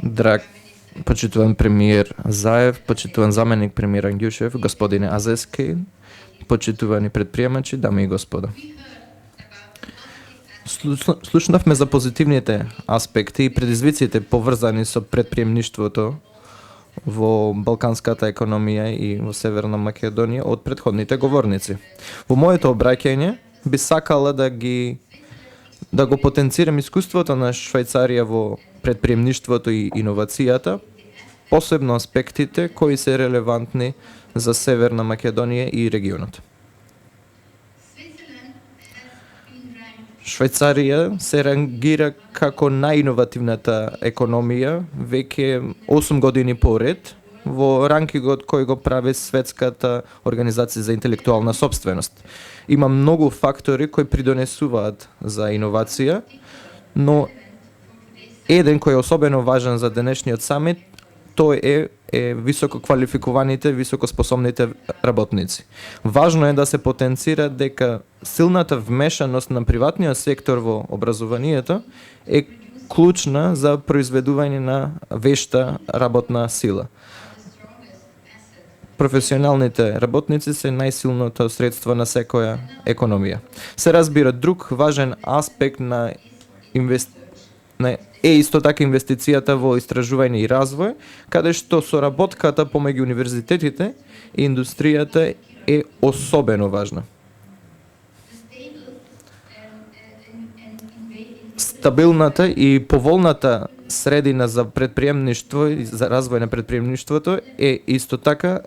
Драг почитуван премиер Заев, почитуван заменик премиер Ангјушев, господине Азески, почитувани предприемачи, дами и господа. Слушнавме за позитивните аспекти и предизвиците поврзани со предприемништвото во балканската економија и во Северна Македонија од претходните говорници. Во моето обраќање би сакала да го потенцирам искуството на Швајцарија во предприемништвото и иновацијата, посебно аспектите кои се релевантни за Северна Македонија и регионот. Швајцарија се рангира како најиновативната економија веќе 8 години поред во ранкингот кој го прави Светската организација за интелектуална собственост. Има многу фактори кои придонесуваат за иновација, но еден кој е особено важен за денешниот самит, тој е високо квалификуваните, високо способните работници. Важно е да се потенцира дека силната вмешаност на приватниот сектор во образованието е клучна за произведување на вешта работна сила. Професионалните работници се најсилното средство на секоја економија. Се разбира, друг важен аспект е исто така инвестицијата во истражување и развој, каде што соработката помеѓу универзитетите и индустријата е особено важна. Стабилната и поволната средина за предприемништво и за развој на предприемништвото е исто така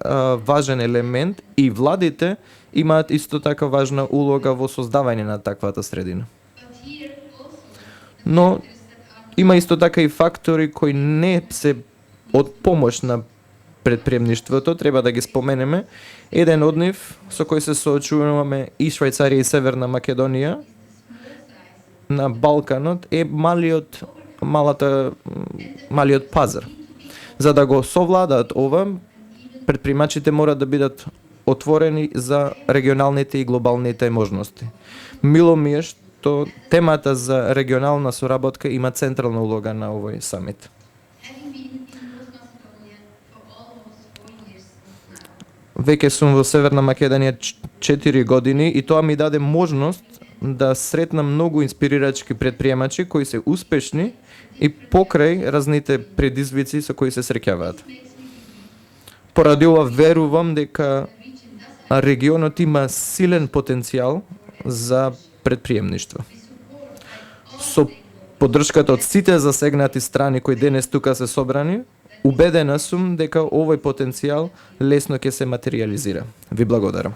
важен елемент и владите имаат исто така важна улога во создавање на таквата средина. Но има исто така и фактори кои не се од помош на предприемништвото, треба да ги споменеме. Еден од нив со кој се соочуваме и Швајцарија и Северна Македонија на Балканот е малиот пазар. За да го совладаат ова, предприемачите мора да бидат отворени за регионалните и глобалните можности. Мило ми е што темата за регионална соработка има централна улога на овој самит. Веќе сум во Северна Македонија 4 години и тоа ми даде можност да сретнам многу инспирирачки предприемачи кои се успешни и покрај разните предизвици со кои се среќаваат. Поради ова верувам дека регионот има силен потенцијал за предприемништво. Со поддршката од сите засегнати страни кои денес тука се собрани, убедена сум дека овој потенцијал лесно ќе се материјализира. Ви благодарам.